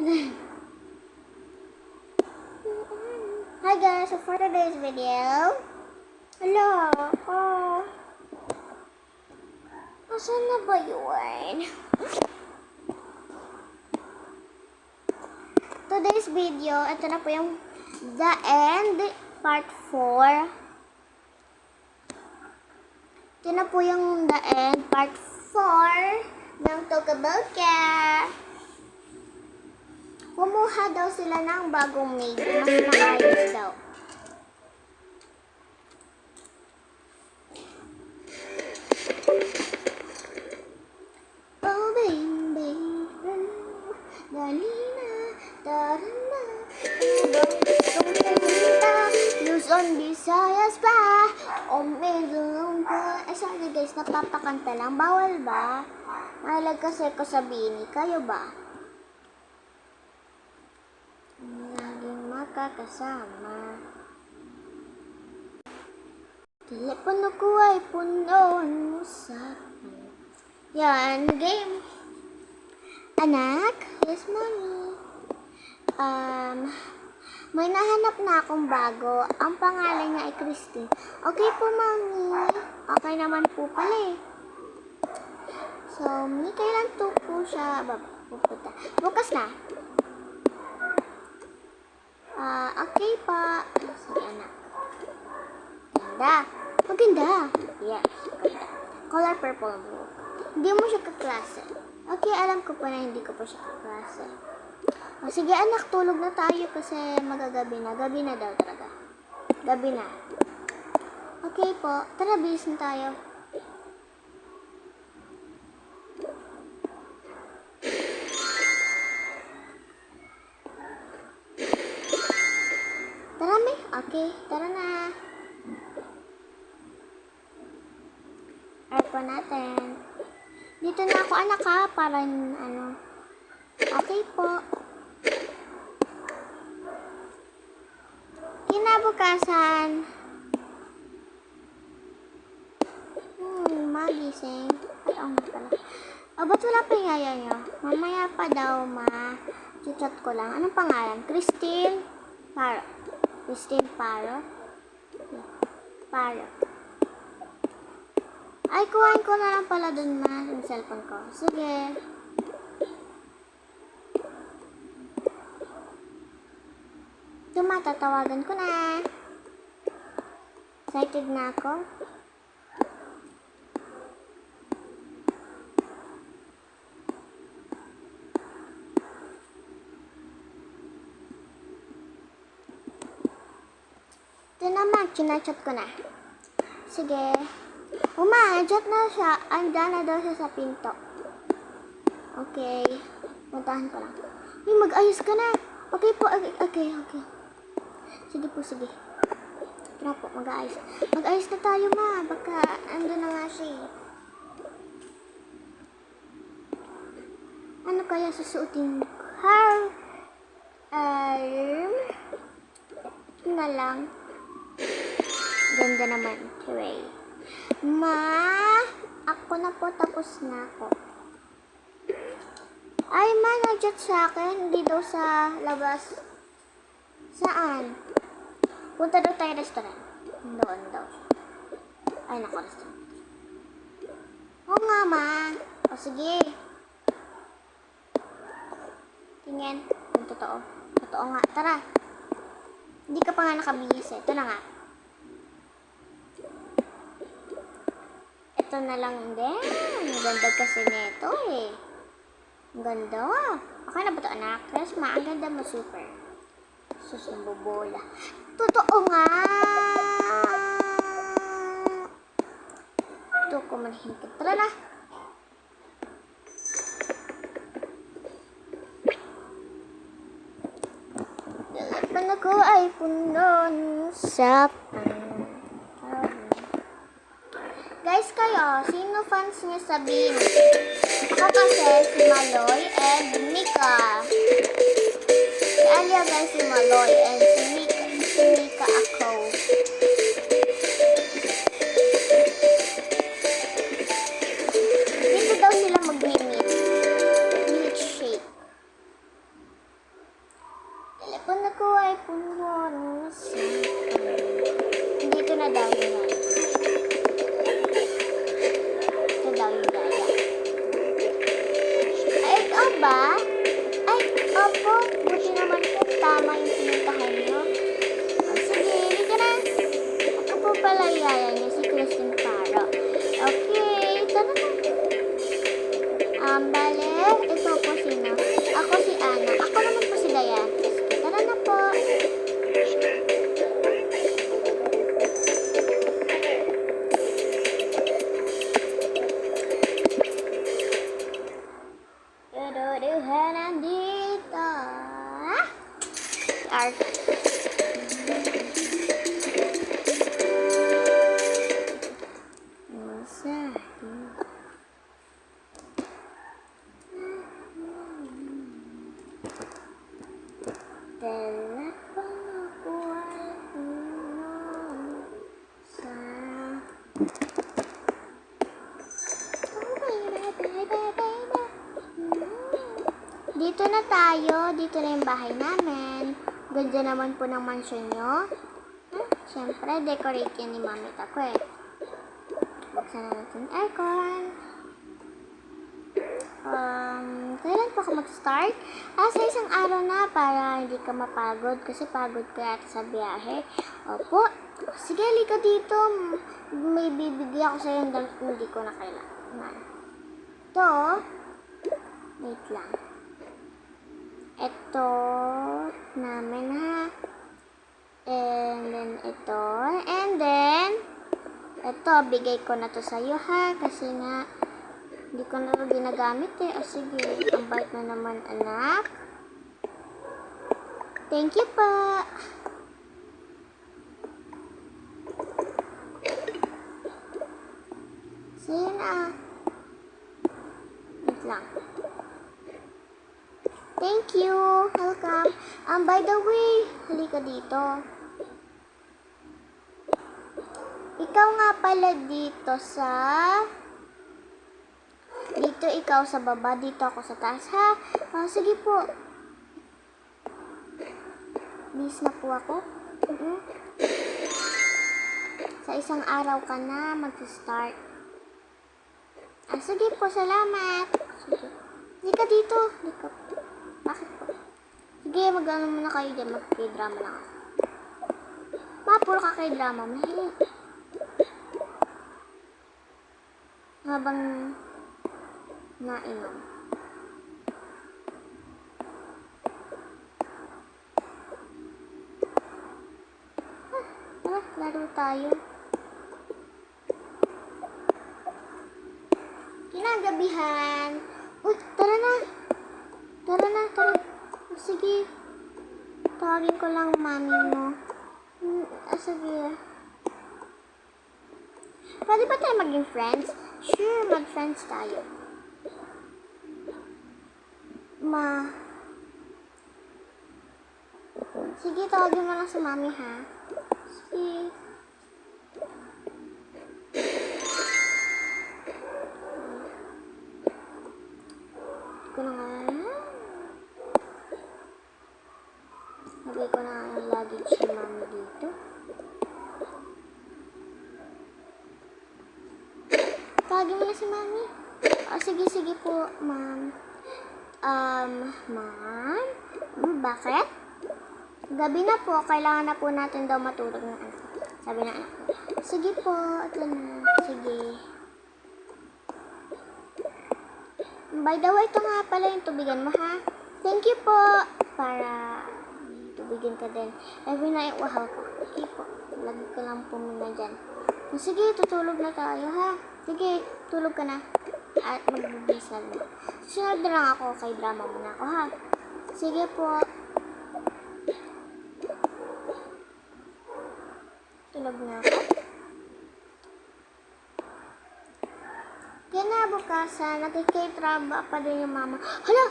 Hi guys, so for today's video, hello, asan na ba yun? Today's video, ito na po yung The End Part 4. Ito na po yung The End Part 4 ng Tokaboka. Kumuha daw sila ng bagong maid. Mas maayos daw. Oh baby, dali na, tara na. Gustong pumunta, Luzon, Visayas pa. O meron pa. Sorry guys, napapakanta lang. Bawal ba? Mahilag kasi ko sabihin. Kayo ba? Laging makakasama. Telepono ko ay puno ng usapan. Yan, game. Anak, yes mommy. May nahanap na akong bago. Ang pangalan niya ay Christine. Okay po mommy. Okay naman po pala eh. So, kailan to po siya pupunta? Bukas na. Okay pa. Sige, anak. Ganda. Maganda. Yes, ganda. Color purple book. Hindi mo siya kaklase. Okay, alam ko pa na hindi ko pa siya kaklase. Sige, anak, tulog na tayo kasi magagabi na. Gabi na daw talaga. Gabi na. Okay po. Tara, bilis na tayo. Tara, may. Okay, tara na. Aircon natin. Dito na ako, anak ha. Para, Okay po. Kinabukasan. Magising. Ay, nga pala. Ba't wala pa yung yaya nyo? Mamaya pa daw, ma. Chat ko lang. Anong pangalan? Christine Paro. Christine Paro? Paro. Ay, kuhain ko na lang pala dun, ma. Yung cellphone ko. Sige. Tatawagan ko na. Excited na ako. Ito naman, chinachat ko na. Sige. Chat na siya. Andyan na daw siya sa pinto. Okay. Puntahan ko lang. Hey, mag-ayos ka na. Okay po. Okay. Sige po, sige. Tara po, mag-ayos. Mag-ayos na tayo, ma. Baka andun na nga siya eh. Ano kaya susuotin ko? Na lang. Ganda naman. Hooray. Ma, ako na po. Tapos na ako. Ay, ma, nag-chat sa akin. Hindi daw sa labas. Saan? Punta daw tayo restaurant. Doon daw. Ay, naku, restaurant. Oo nga, ma. O, sige. Tingin. Yung totoo. Totoo nga. Tara. Hindi ka pa nga nakabihis eh. Ito na nga. Ito na lang din. Ang ganda kasi nito eh. Ang ganda. Okay na ba ito, anak? Yes, ma. Ang ganda mo, super. Sus, ang bobola. Totoo nga. Ito ko manahimik. Tara na. Telepono ko ay puno ng usapan. Guys, kayo, sino fans niya sa Bini? Ako kasi si Maloy and Mika. Si Alia guys, si Maloy and si Mika ako. Dito daw sila mag-meet. Milkshake. Puna ko ay puno ng sapa. Dito na daw yun. Ito daw yung gaya. Ay, ikaw ba? Ay, opo. Buti naman po. Tama yung pinuntahan nyo. Oh, sige, hindi ka na. Ako po pala yaya niyo, si Christine Paro. Okay, tara na. Bale, ito po sino? Ako si Ana. Ako naman po si Dayan. Tara na po. Dududuhan nandito. Art. Telepono ko ay puno sa... Dito na tayo. Dito na yung bahay namin. Ganda naman po ng mansion nyo. Siyempre, decorate yan ni Mami Tako eh. Buksan na natin yung aircon. Kailan po ako mag-start? Sa isang araw na para hindi ka mapagod kasi pagod ka at sa biyahe. Opo. Sige, halika dito. May bibigyan ako sa'yo yung damit na hindi ko na kailangan. Ito. Wait lang. Ito namin ha. And then ito. And then ito, bigay ko na to sa'yo ha. Kasi nga hindi ko na ito ginagamit eh. O sige, ang bait na naman anak. Thank you pa. Sige na. Wait lang. Thank you. Welcome. By the way, halika dito. Ikaw nga pala dito sa... Dito ikaw sa baba, dito ako sa taas, ha? Sige po. Bis na po ako. Sa isang araw ka na mag-start. Sige po, salamat. Sige. Hindi ka dito. Hindi ka. Bakit po? Sige, mag-ano muna kayo dyan. Mag-k-drama lang ako. Puro ka k-drama. Mahilig. Habang nainom. Laro tayo. Kinagabihan. Uy, tara na. Tara na. Sige. Tawagin ko lang mami mo. Sige. Pwede ba tayo maging friends? Sure, mag-friends tayo. Sige, tawagin mo lang sa mami, ha? Sige. Ko na nga. Lagay ko na nga yung luggage si mami dito. Tawagin mo na si mami. Sige po, ma'am. Ma'am? Bakit? Gabi na po, kailangan na po natin daw matulog ng anak. Sabi na anak ko. Sige po, ito na. Sige. By the way, ito nga pala yung tubigan mo, ha? Thank you po. Para tubigan ka din. Every night, wahal ko. Okay po. Lagi ko lang po muna dyan. Sige, tutulog na tayo, ha? Sige, tulog ka na. At magbibisa na. Sunod na lang ako kay drama muna ako, ha? Sige po. Tulog na ako. Kinabukasan, nakikay-traba pa din yung mama. Hala!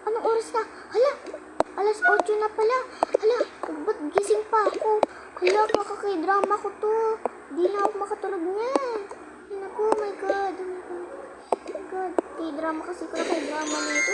Anong oras na? Hala! Alas 8 na pala. Hala! Ba't gising pa ako? Hala, kakakay-drama ko to. Di na ako makatulog niyan. Naku, oh my God. Kay-drama kasi ko na kay-drama nito.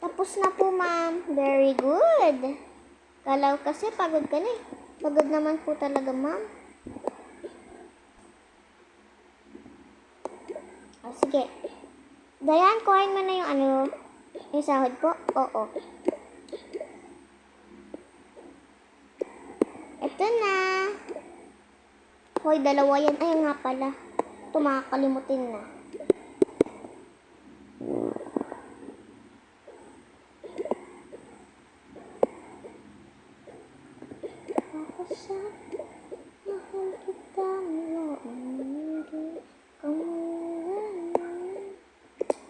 Tapos na po, ma'am. Very good. Kala ko kasi pagod ka na eh. Pagod naman po talaga, ma'am. Oh, sige. Dayan, kuhain mo na yung yung sahod po. Oo. Ito na. Hoy, dalawa yan. Ay, nga pala. Ito, makakalimutin na. Ako sa mahal kita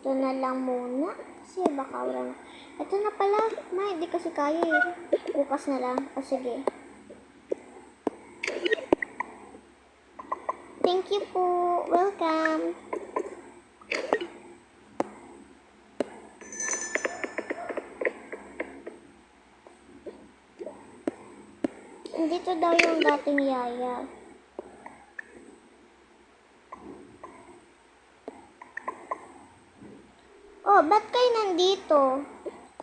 ito na lang muna. Kasi baka wala na. Ito na pala. Ma, hindi kasi kaya eh. Bukas na lang. O sige. Thank you po. Welcome. Dito daw yung dating yaya. Oh, ba't kayo nandito?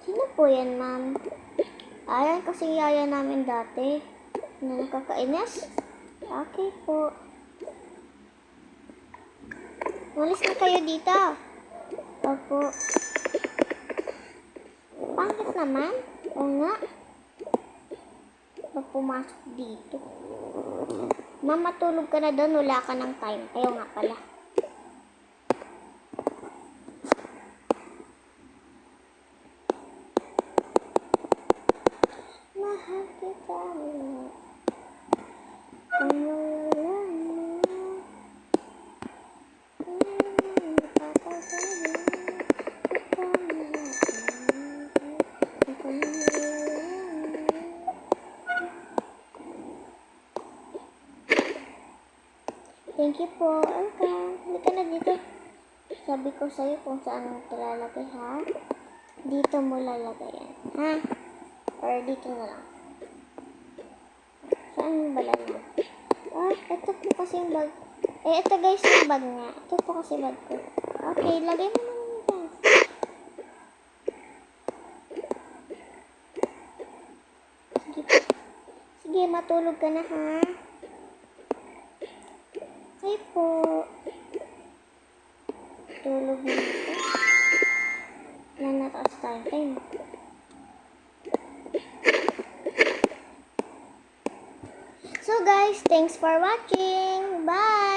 Sino po yan, ma'am? Ayan kasi yaya namin dati. Na nakakainis? Okay po. Malis na kayo dito. Opo. Pangit naman. Oo nga. Ba't pumasok dito? Ma'am, matulog ka na doon. Wala ka ng time. Ayaw nga pala. Mahal kita. Thank you po. Welcome. Halika na dito. Sabi ko sa'yo kung saan mo ito lalagay, ha? Dito mo lalagay yan. Ha? Or dito na lang. Saan mo ba lalagay? Ah, ito po kasi yung bag. Eh, ito guys yung bag nga. Ito po kasi bag ko. Okay, lagay mo naman dyan. Sige po. Sige, matulog ka na, ha? Okay po. Tulog na ito. Wala na taas time. So guys, thanks for watching. Bye!